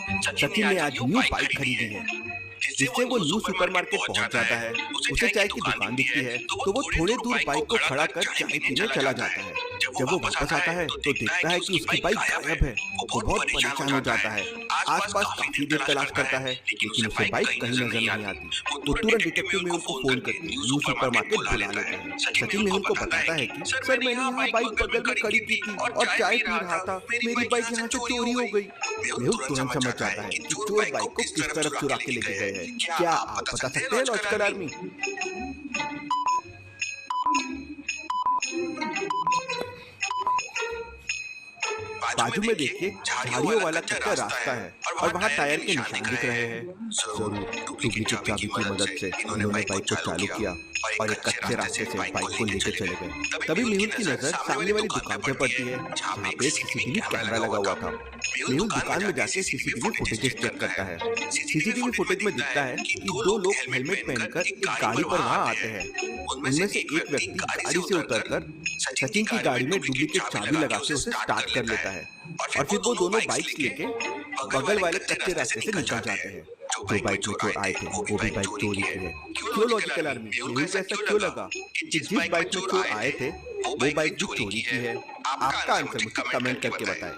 सचिन ने आज new bike खरीदी है, जिससे वो न्यू सुपरमार्केट पहुंच जाता है। उसे चाय की दुकान दिखती है, तो वो थोड़े दूर बाइक को खड़ा कर चाय पीने चला जाता है। जब वो वापस आता है, तो देखता है कि उसकी बाइक गायब है। वो बहुत परेशान हो जाता है। आसपास काफी देर तलाश करता है, लेकिन उसे बाइक कहीं नजर नहीं आती। वो तुरंत डिटेक्टिव मेहुल को फोन करके न्यू सुपरमार्केट बुला लेता है। सचिन मेहुल को बताता है कि सर, मैंने यहाँ बाइक बगल में खड़ी की थी और चाय पी रहा था। मेरी बाइक यहाँ से चोरी हो गई। मेहुल तुरंत समझ जाता है कि चोर बाइक को किस तरफ चुरा के लेके गए हैं। क्या आप बता सकते हैं लॉजिकल आर्मी? बाजू में देखिए, झाड़ियों वाला कच्चा रास्ता है और वहाँ टायर के निशान दिख रहे हैं। जरूर डुप्लीकेट चाबी की मदद से उन्होंने बाइक को चालू किया और एक कच्चे रास्ते से बाइक को लेकर चले गए। तभी मेहुल की नजर सामने वाली दुकान पर पड़ती है, जहाँ पे एक सीसीटीवी कैमरा लगा हुआ था। मेहुल दुकान में जाके सीसीटीवी फुटेज चेक करता है। सीसीटीवी फुटेज में दिखता है कि दो लोग हेलमेट पहनकर एक गाड़ी पर वहाँ आते हैं। उनमें से एक व्यक्ति गाड़ी से उतरकर सचिन की गाड़ी में डुप्लीकेट चाबी लगा के उसे स्टार्ट कर लेता है और फिर वो दोनों बाइक लेके बगल वाले कच्चे रास्ते से निकल जाते हैं। जो बाइक में चोर आए थे, वो भी बाइक चोरी की है। क्यों लॉजिकल आर्मी? मेहुल को ऐसा क्यों लगा कि जिस बाइक में चोर आए थे, वो बाइक भी चोरी की है? आपका आंसर मुझे कमेंट करके बताएं।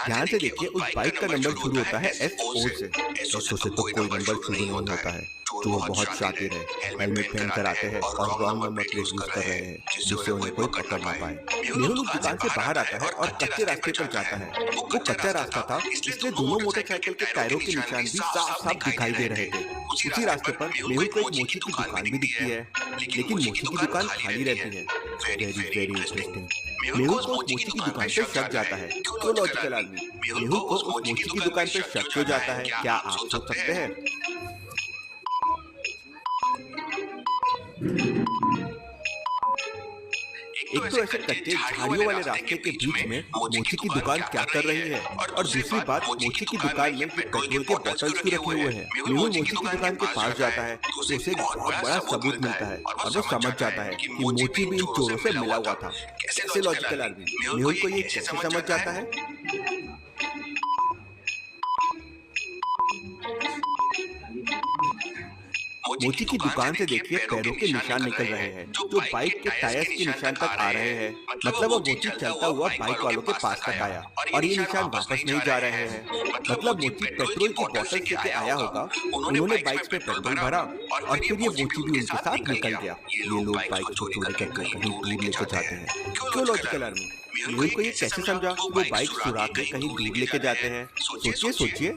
ध्यान से देखिए, उस बाइक का नंबर शुरू होता है SO से। SO से तो कोई नंबर शुरू नहीं होता है। चोर बहुत शातिर है, हेलमेट पहनकर आते हैं और रॉन्ग नंबर प्लेट यूज कर रहे हैं, जिससे उन्हें कोई पकड़ ना पाए। मेहुल उस दुकान से बाहर आता है और कच्चे रास्ते पर जाता है। वो कच्चा रास्ता था, इसलिए दोनों मोटरसाइकिल के टायरों के निशान भी साफ साफ दिखाई दे रहे थे। उसी रास्ते पर मेहुल को एक मोची की दुकान भी दिखती है, लेकिन मोची की दुकान खाली रहती है। Very interesting. मेहुल को उस मोची की दुकान पे शक जाता है। तो लॉजिकल आदमी, मेहुल को उस मोची की दुकान पे शक क्यों जाता है? क्या आप सोच सकते हैं? एक तो ऐसे कच्चे झाड़ियों वाले रास्ते के बीच में मोची की दुकान क्या कर रही है, और दूसरी बात, मोची की दुकान में पेट्रोल के बोतल्स भी रखे हुए हैं। मेहुल मोची की दुकान के पास जाता है तो उसे एक बहुत बड़ा सबूत मिलता है और वो समझ जाता है कि मोची भी इन चोरों से मिला हुआ था। कैसे लॉजिकल आदमी? मेहुल को ये कैसे समझ जाता है? मोची की दुकान से देखिए, पैरों के निशान निकल रहे हैं जो बाइक के टायर्स के निशान तक आ रहे हैं। मतलब वो मोची चलता हुआ बाइक वालों के पास तक आया और ये निशान वापस नहीं जा रहे हैं। मतलब मोची पेट्रोल की बोतल लेके आया होगा, उन्होंने बाइक पे पेट्रोल भरा और फिर ये मोची भी उनके साथ निकल गया। ये लोग बाइक को चोरी करके कहीं दूर लेके जाते हैं। क्यों लॉजिकल आर्मी? मेहुल को ये कैसे समझा कि वो बाइक चुरा के कहीं दूर लेके जाते हैं? सोचिए।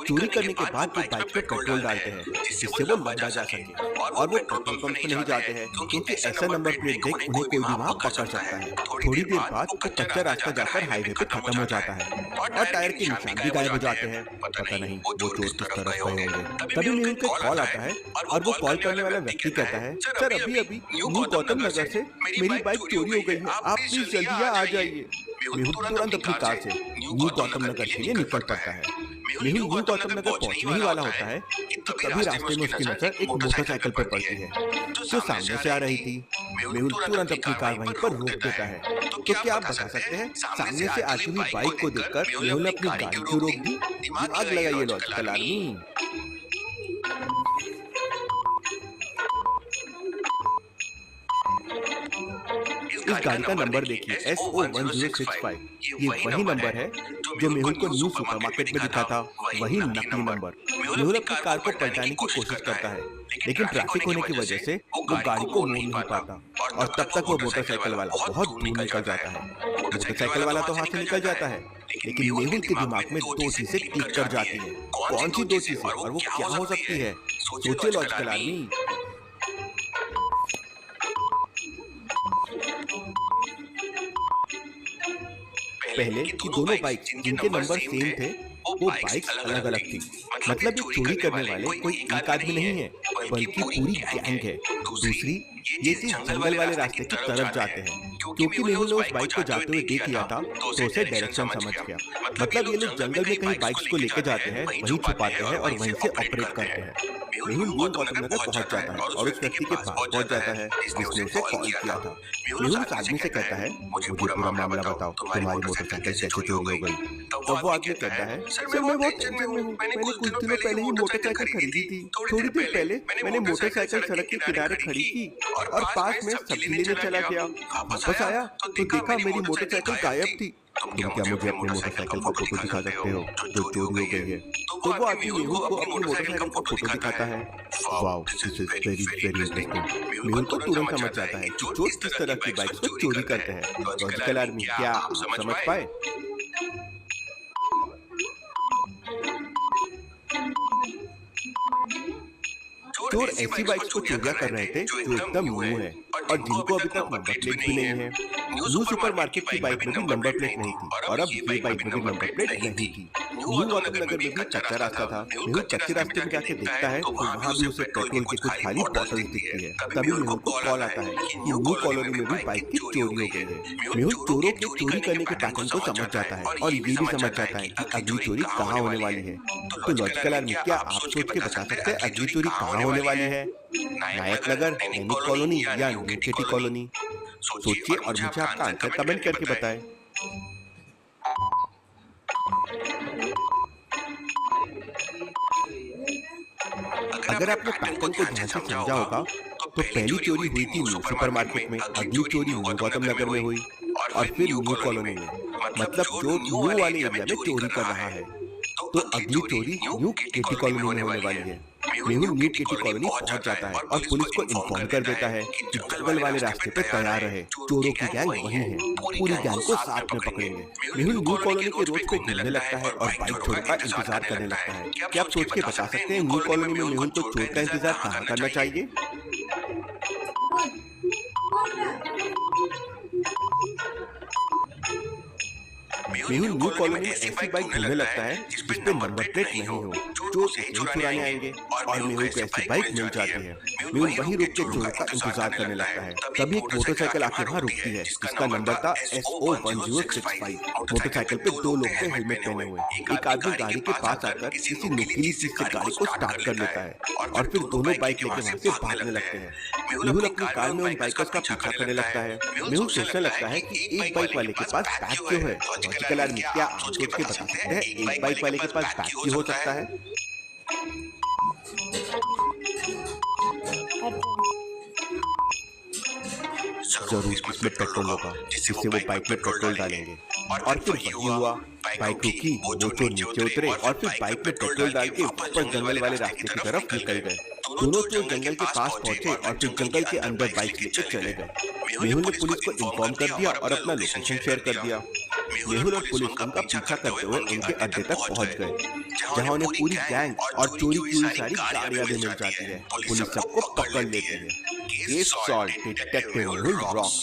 चोरी करने के बाद वो बाइक पे पेट्रोल डालते हैं, जिससे वो लंदा जा सके, और वो पेट्रोल पंप पे नहीं जाते हैं क्योंकि ऐसा नंबर प्लेट देख उन्हें कोई भी वहाँ पकड़ सकता है। थोड़ी देर बाद वो कच्चा रास्ता जाकर हाईवे पे खत्म हो जाता है और टायर के निशान भी गायब हो जाते हैं। पता नहीं वो चोर किस तरफ गए होंगे। तभी मेहुल को कॉल आता है और वो कॉल करने वाला व्यक्ति कहता है, सर, अभी न्यू गौतम नगर से मेरी बाइक चोरी हो गई है, आप प्लीज जल्दी आ जाइए। मेहुल तुरंत अपनी कार से न्यू गौतम नगर के लिए निकल पड़ता है। मेहुल न्यू गौतम नगर पहुंचने ही वाला होता है कि तभी रास्ते में उसकी नजर एक मोटरसाइकिल पर पड़ती है जो सामने से आ रही थी। मेहुल तुरंत अपनी कार वहीं पर रोक देता है। तो क्या आप बता सकते हैं, सामने से आती हुई बाइक को देखकर मेहुल ने अपनी गाड़ी क्यों रोक दी? दिमाग लगाइए लॉजिकल आर्मी। इस गाड़ी का नंबर देखिए, SO1065। ये वही नंबर है जो मेहुल को न्यू सुपरमार्केट में दिखा था, वही नकली नंबर। मेहुल अपनी कार को पलटाने की कोशिश करता है, लेकिन ट्रैफिक होने की वजह से वो गाड़ी को मोड़ नहीं पाता और तब तक वो मोटरसाइकिल वाला बहुत दूर निकल जाता है। मोटरसाइकिल वाला तो हाथ से निकल जाता है, लेकिन मेहुल के दिमाग में दो चीजें क्लिक कर जाती है। कौन सी दो चीजें और वो क्या हो सकती है? सोचिए लॉजिकल आर्मी। पहले कि दोनों बाइक जिनके नंबर सेम थे, वो बाइक्स अलग अलग थी। मतलब ये चोरी करने वाले कोई एक आदमी नहीं है, बल्कि पूरी गैंग है। दूसरी, ये चीज जंगल वाले रास्ते की तरफ जाते हैं क्योंकि मेहुल ने उस बाइक को जाते हुए देख लिया था तो उसे डायरेक्शन समझ गया। मतलब ये लोग जंगल में कहीं बाइक्स को लेके जाते हैं, वहीं छुपाते हैं और वहीं से ऑपरेट करते हैं। मेहुल न्यू गौतम नगर पहुंच जाता है और उस व्यक्ति के पास पहुंच जाता है जिसने उसे कॉल किया था। मेहुल उस आदमी से कहता है, मुझे पूरा मामला बताओ, तुम्हारी मोटरसाइकिल कैसे चोरी हो गई। तो वो आदमी कहता है, सर मैं बहुत टेंशन में हूँ, मैंने कुछ दिनों पहले ही मोटरसाइकिल खरीदी थी। थोड़ी देर पहले मैंने मोटरसाइकिल सड़क के किनारे खड़ी की और पास में सब्जी लेने चला गया। वापस आया तो देखा मेरी मोटरसाइकिल गायब थी। तुम क्या मुझे अपनी मोटरसाइकिल का फोटो दिखा सकते हो जो चोरी हो गई है? तो वो आदमी मेहुल को अपनी मोटरसाइकिल का फोटो दिखाता है। Wow, this is very very interesting. Mehul को तुरंत समझ जाता है कि चोर किस तरह की बाइक्स को चोरी करते हैं। लॉजिकल आदमी, क्या आप समझ पाए? चोर ऐसी बाइक्स को चोरियां कर रहे थे जो एकदम न्यू है और जिनको अभी तक नंबर प्लेट भी नहीं है। न्यू सुपरमार्केट की बाइक में भी नंबर प्लेट नहीं थी और अब ये बाइक में भी नंबर प्लेट नहीं थी। न्यू गौतम नगर में भी कच्चा रास्ता था। मेहुल कच्चे रास्ते में जाके देखता है तो वहाँ भी उसे पेट्रोल की कुछ खाली बोतल दिखती है। तभी मेहुल को कॉल आता है कि न्यू कॉलोनी में भी बाइक की चोरी हो गई है। मेहुल चोरों के चोरी करने के पैटर्न को समझ जाता है और ये भी समझ जाता है कि अगली चोरी कहाँ होने वाली है। तो लॉजिकल आदमी, क्या आप सोच के बता सकते हैं अगली चोरी कहाँ होने वाली है? नायक नगर, नैनिक कॉलोनी या न्यू केटी कॉलोनी? सोचिए और मुझे आपका आंसर कमेंट करके बताएं। अगर आपने पैटर्न को ध्यान से समझा होगा तो पहली चोरी हुई थी न्यू सुपरमार्केट में, अगली चोरी न्यू गौतम नगर में हुई और फिर न्यू कॉलोनी में। मतलब जो न्यू वाले एरिया में चोरी कर रहा है, तो अगली चोरी न्यू केटी कॉलोनी में होने वाली है। मेहुल न्यू केटी कॉलोनी पहुंच जाता है और पुलिस को इन्फॉर्म कर देता है कि जंगल वाले रास्ते पे तैयार रहे, चोरों की गैंग वही है, पूरी गैंग को साथ में पकड़ेंगे। मेहुल न्यू कॉलोनी के रोड पे घूमने लगता है और बाइक चोर का इंतजार करने लगता है। क्या आप सोच के बता सकते हैं न्यू कॉलोनी में मेहुल को चोर का इंतजार कहाँ करना चाहिए? मेहुल न्यू कॉलोनी में ऐसी बाइक ढूंढने लगता है जिसपे नंबर प्लेट नहीं हो। चोर उसे चुराने आएंगे और मेहुल को ऐसी बाइक मिल जाती है। मेहुल वहीं रुक के चोर का इंतजार करने लगता है। तभी एक मोटरसाइकिल आके वहाँ रुकती है जिसका नंबर था SO1065। मोटरसाइकिल पे दो लोग थे हेलमेट पहने हुए। एक आदमी गाड़ी के पास आकर किसी नुकीली चीज से गाड़ी को स्टार्ट कर लेता है और फिर दोनों बाइक लेके वहाँ से भागने लगते हैं। मेहुल अपनी कार में उन बाइकर्स का पीछा करने लगता है। मेहुल सोचने लगता है कि एक बाइक वाले के पास बैग क्यों है? लॉजिकल आदमी, क्या आप सोच के बता सकते हैं एक बाइक वाले के पास बैग क्यों हो सकता है? जरूर इसमें पेट्रोल होगा जिससे वो बाइक में पेट्रोल डालेंगे। और फिर वही हुआ, बाइक रुकी, वो चोर नीचे उतरे और फिर बाइक में पेट्रोल डाल के वापस जंगल वाले रास्ते की तरफ निकल गए। दोनों चोर जंगल के पास पहुंचे और फिर जंगल के अंदर बाइक लेकर चले गए। मेहुल ने पुलिस को इन्फॉर्म कर दिया और अपना लोकेशन शेयर कर दिया। मेहुल और पुलिस उनका पीछा करते हुए उनके अड्डे तक पहुंच गए, जहां उन्हें पूरी गैंग और चोरी की हुई सारी गाड़ियां भी मिल जाती है। पुलिस सबको पकड़ लेती है। Case solved, detective Mehul rocks.